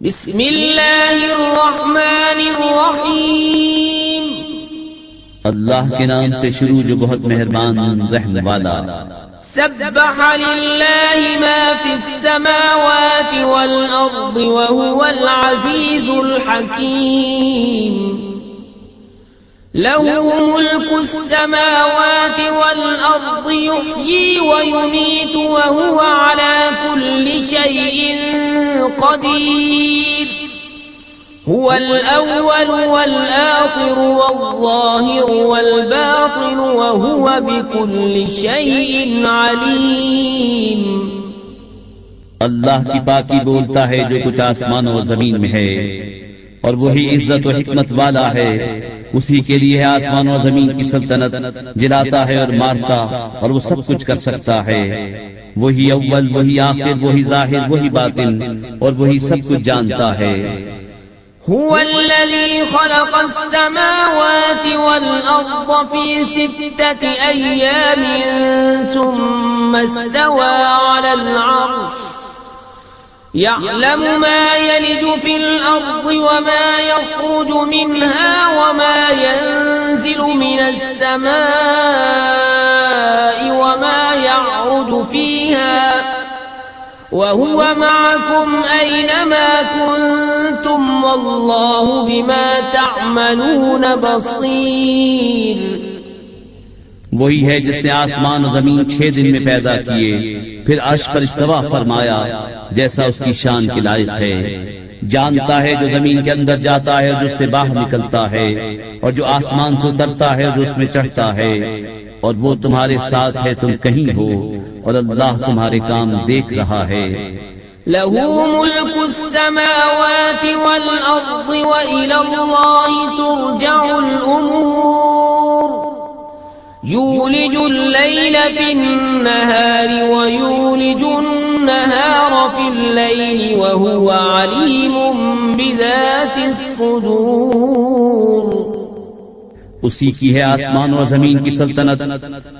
بسم اللہ الرحمن الرحیم، اللہ کے نام سے شروع جو بہت مہربان رحم والا۔ سبح للہ ما فی السماوات والارض وهو العزیز الحکیم، له ملك السماوات والأرض يحيي ويميت وهو على كل شيء قدير، هو الأول والآخر والظاهر والباطن وهو بكل شيء عليم۔ اللہ کی پاکی بولتا ہے جو کچھ آسمان و زمین میں ہے، اور وہی عزت و حکمت والا ہے۔ اسی کے لیے ہے آسمان و زمین کی سلطنت، جلاتا ہے اور مارتا، اور وہ سب کچھ کر سکتا ہے۔ وہی اول، وہی آخر، وہی ظاہر، وہی باطن، اور وہی سب کچھ جانتا ہے۔ هو الذي خلق السماوات والأرض في 6 أيام ثم استوى على العرش، يعلم ما يلج في الأرض وما يخرج منها وما ينزل من السماء وما يعرج فيها، وهو معكم أينما كنتم والله بما تعملون بصير۔ وہی ہے جس نے آسمان و زمین 6 دن میں پیدا کیے، پھر عرش پر استوا فرمایا جیسا اس کی شان کے لائق ہے۔ جانتا ہے جو زمین کے اندر جاتا ہے اور جو اس سے باہر نکلتا ہے، اور جو آسمان سے اترتا ہے اور جو اس میں چڑھتا ہے، اور وہ تمہارے ساتھ ہے تم کہیں ہو، اور اللہ تمہارے کام دیکھ رہا ہے۔ له ملك السماوات والأرض وإلى الله ترجع الأمور، يولج الليل في النهار ويولج النهار في الليل وهو عليم بذات الصدور۔ اسی کی ہے آسمان و زمین کی سلطنت،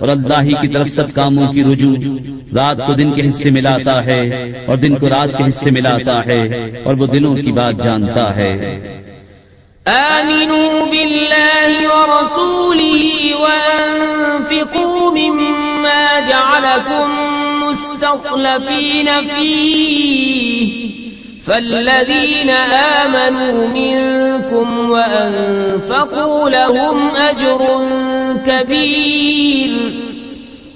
اور اللہ ہی کی طرف سب کاموں کی رجوع۔ رات کو دن کے حصے میں لاتا ہے اور دن کو رات کے حصے میں لاتا ہے، اور وہ دنوں کی بات جانتا ہے۔ آمنوا بالله ورسوله وأنفقوا مما جعلكم مستخلفين فيه، فالذين آمنوا منكم وأنفقوا لهم أجر كبير،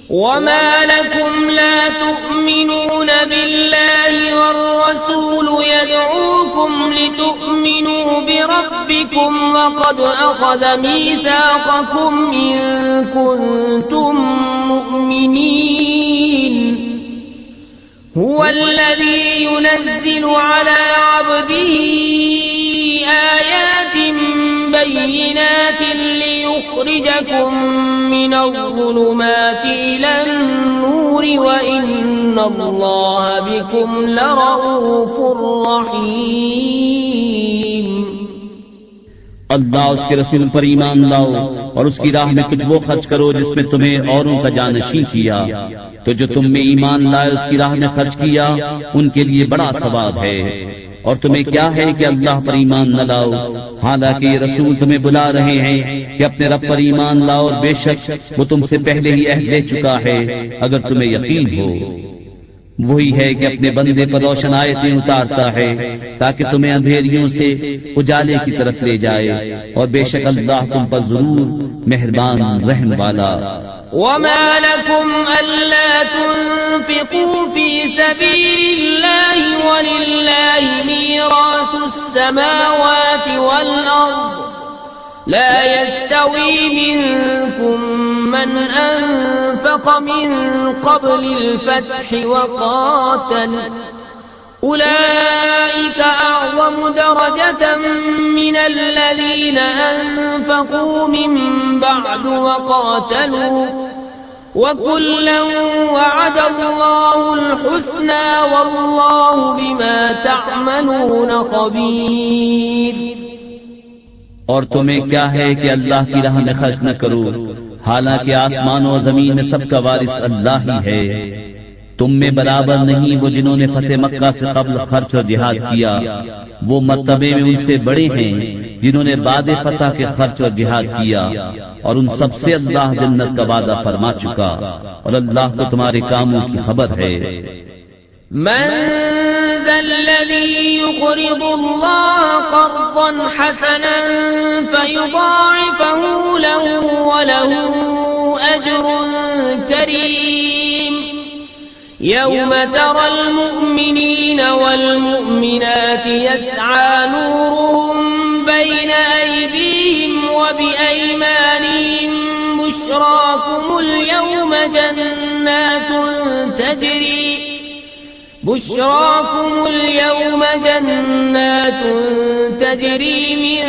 وما لكم لا تؤمنون بالله والرسول يدعوكم لتؤمنوا بربكم وقد أخذ ميثاقكم إن كنتم مؤمنين، هو الذي ينزل على عبده آيات بينات ليخرجكم من الظلمات إلى النور وإن الله بكم لرؤوف رحيم۔ اللہ اس کے رسول پر ایمان لاؤ اور اس کی راہ میں کچھ وہ خرچ کرو جس میں تمہیں اوروں کا جانشین کیا، تو جو تم میں ایمان لائے اس کی راہ میں خرچ کیا ان کے لیے بڑا ثواب ہے۔ اور تمہیں کیا ہے کہ اللہ پر ایمان نہ لاؤ، حالانکہ یہ رسول تمہیں بلا رہے ہیں کہ اپنے رب پر ایمان لاؤ، اور بے شک وہ تم سے پہلے ہی عہد لے چکا ہے اگر تمہیں یقین ہو۔ وہی ہے کہ اپنے بندے پر روشن آیتیں اتارتا ہے تاکہ تمہیں اندھیریوں سے اجالے کی طرف لے جائے، اور بے شک اللہ تم پر ضرور مہربان رحم والا۔ وما لكم ألا تنفقوا في سبيل الله ولله ميراث السماوات والأرض، لا يستوي منكم من أنفق من قبل الفتح وقاتل، أولئك أعظم درجة من الذين أنفقوا من بعد وقاتلوا، وكلا وعد الله الحسنى والله بما تعملون خبير۔ اور تمہیں کیا ہے کہ اللہ کی راہ میں خرچ نہ کرو، حالانکہ آسمان و زمین میں سب کا وارث اللہ ہی ہے۔ تم میں برابر نہیں وہ جنہوں نے فتح مکہ سے قبل خرچ اور جہاد کیا، وہ مرتبے میں ان سے بڑے ہیں جنہوں نے بعد فتح کے خرچ اور جہاد کیا، اور ان سب سے اللہ جنت کا وعدہ فرما چکا، اور اللہ کو تمہارے کاموں کی خبر ہے۔ من ذا الذي يقرض الله قرضا حسنا فيضاعفه له وله أجر كريم يوم ترى المؤمنين والمؤمنات يسعى نورهم بين أيديهم وبأيمانهم بشراكم اليوم جنات تجري من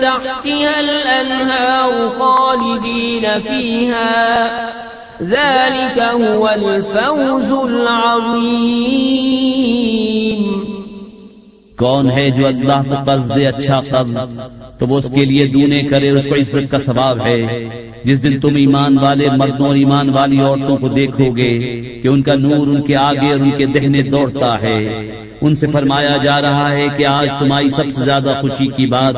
تحتها الأنهار خالدين فيها ذلك هو الفوز العظيم۔ کون ہے جو اللہ کو قرض دے اچھا قرض تو وہ اس کے لیے دونے کرے، اس کو عزت کا ثواب ہے۔ جس دن تم ایمان والے مردوں اور ایمان والی عورتوں کو دیکھو گے کہ ان کا نور ان کے آگے اور ان کے دہنے دوڑتا ہے، ان سے فرمایا جا رہا ہے کہ آج تمہاری سب سے زیادہ خوشی کی بات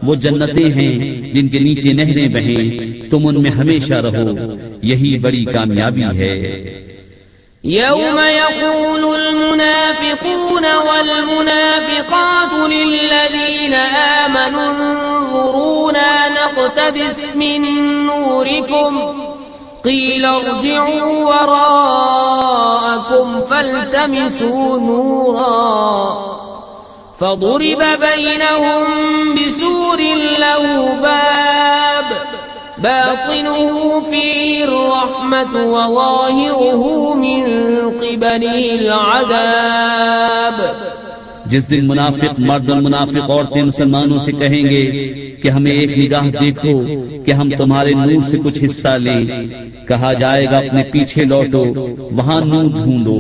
وہ جنتیں ہیں جن کے نیچے نہریں بہیں، تم ان میں ہمیشہ رہو، یہی بڑی کامیابی ہے۔ يوم يقول المنافقون والمنافقات للذين آمنوا انظرونا نقتبس من نوركم قيل ارجعوا وراءكم فالتمسوا نورا فضرب بينهم بسور له باب باطنه فيه الرحمة وظاهره من قبله العذاب۔ جس دن منافق مرد اور منافق عورتیں مسلمانوں سے کہیں گے کہ ہمیں ایک نگاہ دیکھو کہ ہم تمہارے نور سے کچھ حصہ لیں، کہا جائے گا اپنے پیچھے لوٹو، وہاں نور ڈھونڈو۔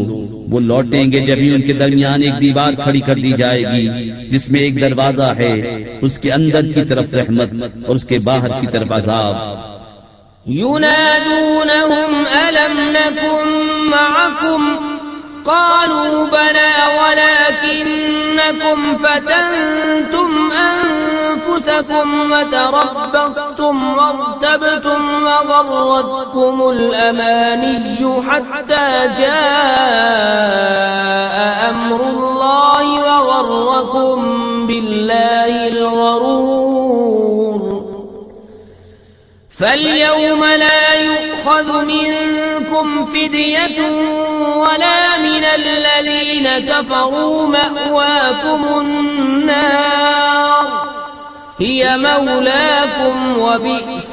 وہ لوٹیں گے جبھی ان کے درمیان ایک دیوار کھڑی کر دی جائے گی جس میں ایک دروازہ ہے، اس کے اندر کی طرف رحمت اور اس کے باہر کی طرف عذاب۔ ينادونهم ألم نكن معكم قالوا بلى ولكنكم فتنتم أنفسكم وتربصتم وارتبتم وغرتكم الأماني حتى جاء أمر الله وغركم بالله الغرور فاليوم لا يؤخذ منكم فدية ولا من الذين كفروا مأواكم النار هي مولاكم وبئس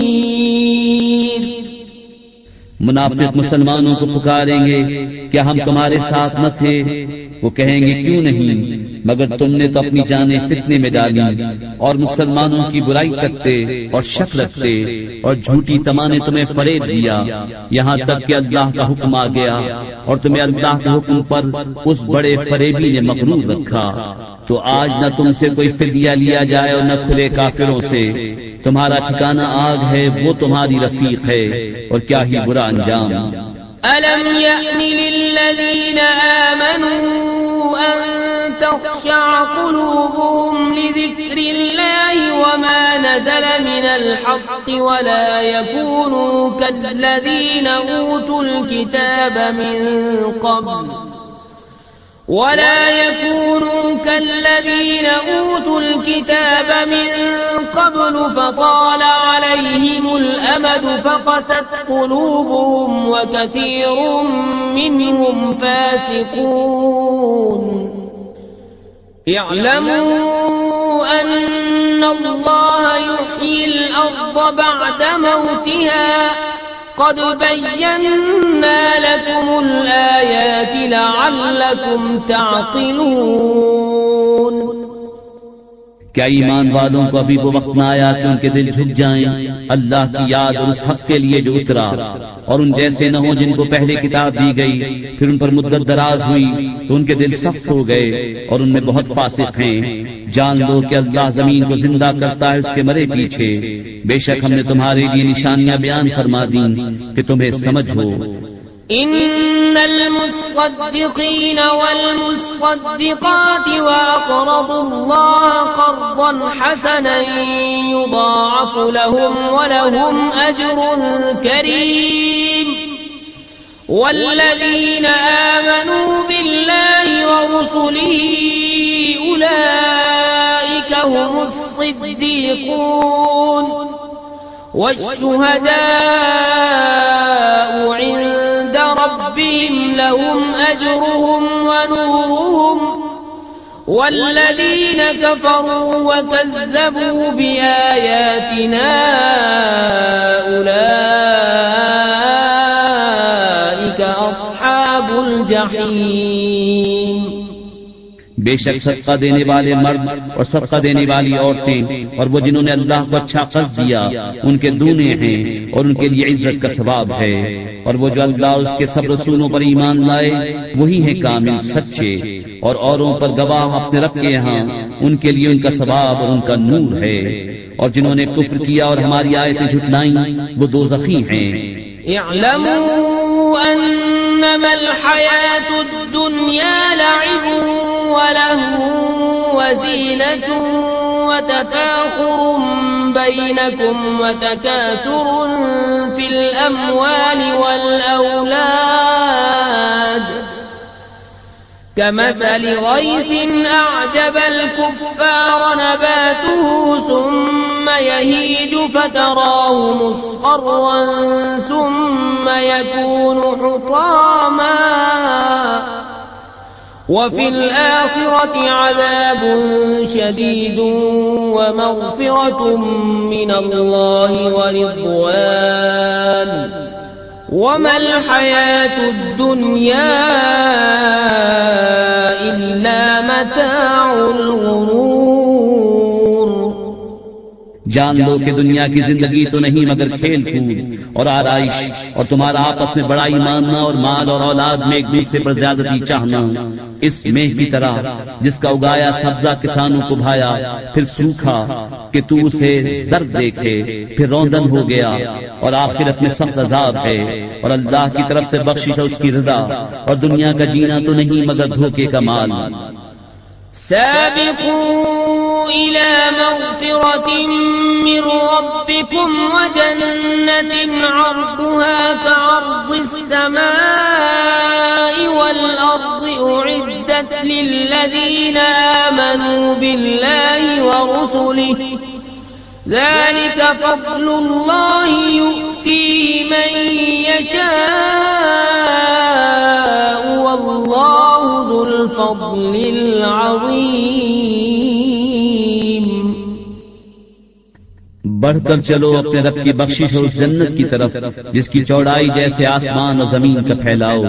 المصير۔ منافق مسلمانوں کو پکاریں گے کیا ہم تمہارے ساتھ نہ تھے؟ وہ کہیں گے کیوں نہیں، مگر تم نے تو اپنی جانیں فتنے میں ڈالی اور مسلمانوں کی برائی کرتے اور شک رکھتے اور جھوٹی تمانے تمہیں فریب دیا، یہاں تک کہ اللہ کا حکم آ گیا اور تمہیں اللہ کے حکم پر اس بڑے فریبی نے مغرور رکھا۔ تو آج نہ تم سے کوئی فدیہ لیا جائے اور نہ کھلے کافروں سے، تمہارا ٹھکانہ آگ ہے، وہ تمہاری رفیق ہے، اور کیا ہی برا انجام۔ ألم يأن للذين آمنوا أن تخشع قلوبهم لذكر الله وما نزل من الحق ولا يكونوا كالذين أوتوا الكتاب من قبل فطال عليهم الأمد فقست قلوبهم وكثير منهم فاسقون اعلموا أن الله يحيي الأرض بعد موتها قد بينا لكم الآيات لعلكم تعقلون۔ کیا ایمان والوں کو ابھی وہ وقت نہ آیا کہ ان کے دل جھک جائیں اللہ کی یاد اور اس حق کے لیے جو اترا، اور ان جیسے نہ ہوں جن کو پہلے کتاب دی گئی پھر ان پر مدت دراز ہوئی تو ان کے دل سخت ہو گئے اور ان میں بہت فاسق ہیں۔ جان لو کہ اللہ زمین کو زندہ کرتا ہے اس کے مرے پیچھے، بے شک ہم نے تمہارے لیے نشانیاں بیان فرما دیں کہ تمہیں سمجھ ہو۔ إن المصدقين والمصدقات وأقرضوا الله قرضا حسنا يضاعف لهم ولهم أجر كريم والذين آمنوا بالله ورسله أولئك هم الصديقون والشهداء عند ربهم لهم أجرهم ونورهم والذين كفروا وكذبوا بآياتنا أولئك أصحاب الجحيم. بے شک صدقہ دینے والے مرد اور صدقہ دینے والی عورتیں اور وہ جنہوں نے اللہ کو اچھا قرض دیا ان کے دونے ہیں اور ان کے لیے عزت کا ثواب ہے. اور وہ جو اللہ اور اس کے سب رسولوں پر ایمان لائے وہی ہیں کامل سچے اور اوروں پر گواہ اپنے رب کے یہاں ان کے لیے ان کا ثواب اور ان کا نور ہے. اور جنہوں نے کفر کیا اور ہماری آیتیں جھٹلائیں وہ دوزخی ہیں. اعلموا انما الحياة الدنيا لعب ولهو وزينة وتفاخر بينكم وتكاثر في الأموال والأولاد كمثل غيث أعجب الكفار نباته ثم يهيج فتراه مصفرا ثم يكون حطاما وفي الآخرة عذاب شديد ومغفرة من الله ورضوان وما الحياة الدنيا إلا متاع الغرور. جان لو کہ دنیا کی زندگی تو نہیں مگر کھیل کود اور آرائش اور تمہارا آپس میں بڑائی ماننا اور مال اور اولاد میں ایک دوسرے پر زیادتی چاہنا اس میہ کی طرح جس کا اگایا سبزہ کسانوں کو بھایا پھر سوکھا کہ تو اسے زرد دیکھے پھر روندن ہو گیا اور آخرت میں سخت عذاب ہے اور اللہ کی طرف سے بخشش ہے اس کی رضا اور دنیا کا جینا تو نہیں مگر دھوکے کا مال. سابقوا إلى مغفرة من ربكم وجنة عرضها كعرض السماء والأرض أعدت للذين آمنوا بالله ورسله ذلك فضل الله يؤتيه من يشاء والله ذو الفضل العظيم. بڑھ کر چلو اپنے رب کی بخشش اور اس جنت کی طرف جس کی چوڑائی جیسے آسمان اور زمین کا پھیلاؤ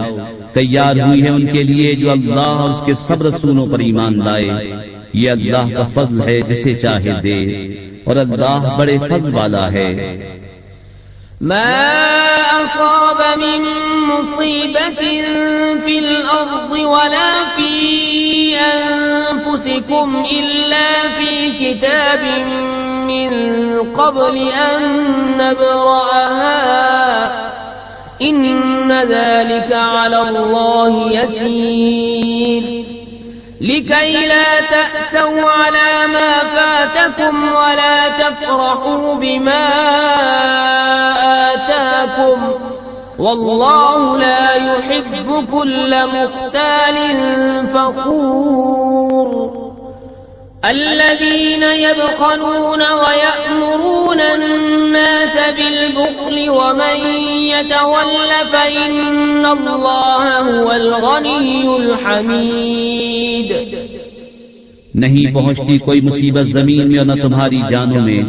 تیار ہوئی ہے ان کے لیے جو اللہ اور اس کے سب رسولوں پر ایمان لائے. یہ اللہ کا فضل ہے جسے چاہے دے اور اللہ بڑے فضل والا ہے. ما أصاب من مصيبة في الأرض ولا في أنفسكم إلا في كتاب من قبل أن نبرأها إن ذلك على الله يسير لكي لا تأسوا على ما فاتكم ولا تفرحوا بما آتاكم والله لا يحب كل مختال فخور. الذين يبخلون ويأمرون الناس بالبخل ومن يتول فإن الله هو الغني الحميد. نہیں پہنچتی کوئی مصیبت زمین میں اور نہ تمہاری جانوں میں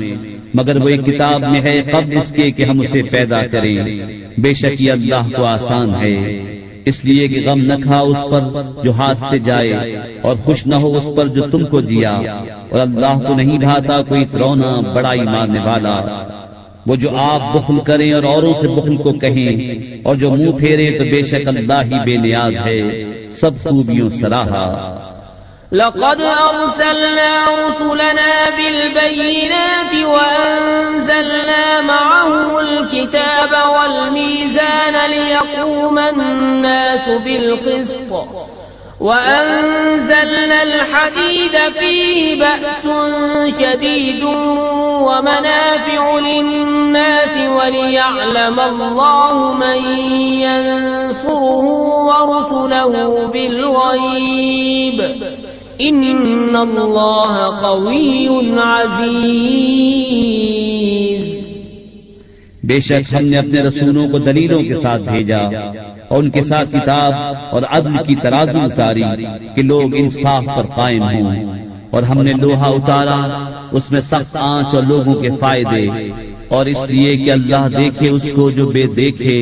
مگر وہ ایک کتاب میں ہے قبل اس کے کہ ہم اسے پیدا کریں. بے شک یہ اللہ کو آسان ہے اس لیے کہ غم نہ کھا اس پر جو ہاتھ سے جائے اور خوش نہ ہو اس پر جو تم کو دیا اور اللہ کو نہیں بھاتا کوئی رونا بڑائی مارنے والا. وہ جو آپ بخل کریں اور اوروں سے بخل کو کہیں اور جو منہ پھیرے تو بے شک اللہ ہی بے نیاز ہے سب خوبیوں سراہا. لقد أرسلنا رسلنا بالبينات وأنزلنا معهم الكتاب والميزان ليقوم الناس بالقسط وأنزلنا الحديد فيه بأس شديد ومنافع للناس وليعلم الله من ينصره ورسله بالغيب إن الله قوي عزيز. بے شک ہم نے اپنے رسولوں کو دلیلوں کے ساتھ بھیجا اور ان کے ساتھ کتاب اور عدل کی ترازو اتاری کہ لوگ انصاف پر قائم ہوں، اور ہم نے لوہا اتارا اس میں سخت آنچ اور لوگوں کے فائدے، اور اس لیے کہ اللہ دیکھے اس کو جو بے دیکھے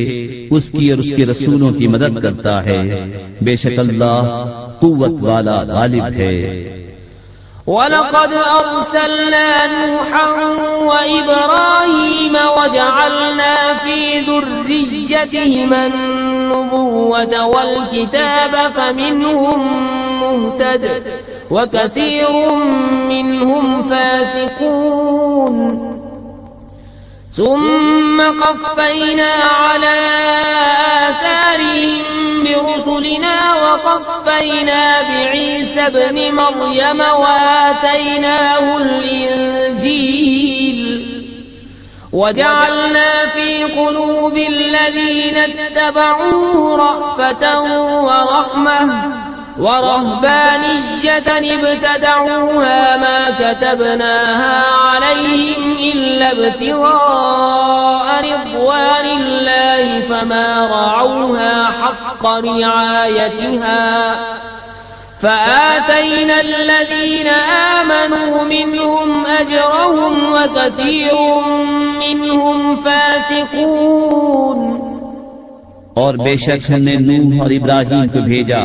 اس کی اور اس کے رسولوں کی مدد کرتا ہے. بے شک اللہ قوت والا غالب ہے. وَلَقَدْ أَرْسَلْنَا نُوحًا وَإِبْرَاهِيمَ وَجَعَلْنَا فِي ذُرِّيَّتِهِمَا النُّبُوَّةَ وَالْكِتَابَ فَمِنْهُم مُّهْتَدٍ وَكَثِيرٌ مِّنْهُمْ فَاسِقُونَ. ثُمَّ قَفَّيْنَا عَلَى آثَارِهِم برسلنا وقفينا بعيسى ابن مريم وآتيناه الإنجيل وجعلنا في قلوب الذين اتبعوه رأفة ورحمة ورهبانية ابتدعوها ما كتبناها عليهم إلا ابتغاء رضوان الله فما رعوها حق رعايتها فآتينا الذين آمنوا منهم أجرهم وكثير منهم فاسقون. اور بے شک ہم نے نوح اور ابراہیم کو بھیجا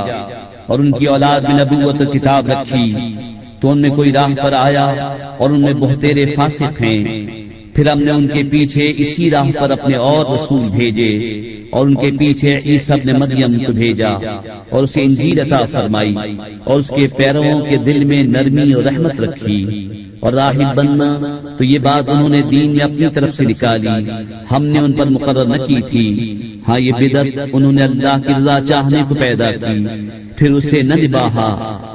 اور ان کی اولاد میں نبوت و کتاب رکھی تو ان میں کوئی راہ پر آیا اور ان میں بہتیرے فاسق ہیں. پھر ہم نے ان کے پیچھے اسی راہ پر اپنے اور رسول بھیجے اور ان کے پیچھے عیسیٰ ابن مریم کو بھیجا اور اسے انجیل عطا فرمائی اور اس کے پیرووں کے دل میں نرمی اور رحمت رکھی. اور راہب بننا تو یہ بات انہوں نے دین میں اپنی طرف سے نکالی، ہم نے ان پر مقرر نہ کی تھی. ہاں یہ بدعت انہوں نے اللہ کی رضا چاہنے کو پیدا کی پھر اسے نہ نباہا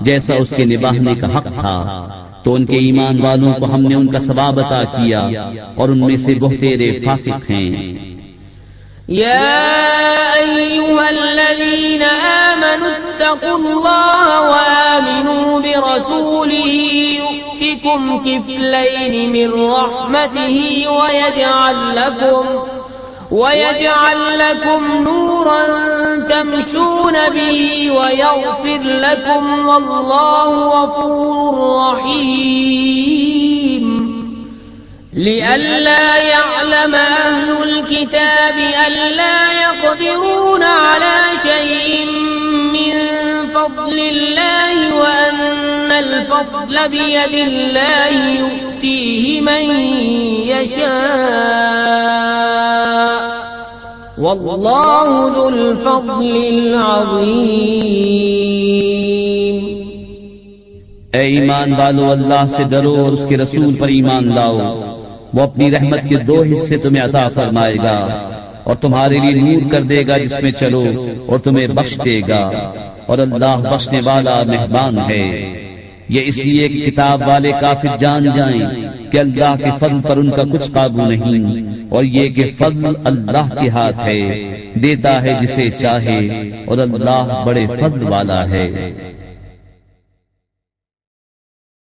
جیسا اس کے نباہنے کا حق تھا. تو ان کے ایمان والوں کو ہم نے ان کا ثواب عطا کیا اور ان میں سے بہتیرے فاسق ہیں. يا أيها الذين آمنوا اتقوا الله وآمنوا برسوله يؤتكم كفلين من رحمته ويجعل لكم نورا تمشون به ويغفر لكم والله غفور رحيم. لئلا يعلم أهل الكتاب ألا يقدرون على شيء من فضل الله وأن الفضل بيد الله يؤتيه من يشاء والله ذو الفضل العظيم. اے ایمان والو اللہ سے ڈرو اور اس کے رسول پر ایمان لاؤ. وہ اپنی رحمت کے 2 حصے تمہیں عطا فرمائے گا اور تمہارے لیے نور کر دے گا جس میں چلو اور تمہیں بخش دے گا اور اللہ بخشنے والا مہربان ہے. یہ اس لیے کہ کتاب والے کافر جان جائیں کہ اللہ کے فضل پر ان کا کچھ قابو نہیں، اور یہ کہ فضل اللہ کے ہاتھ ہے، دیتا ہے جسے چاہے اور اللہ بڑے فضل والا ہے.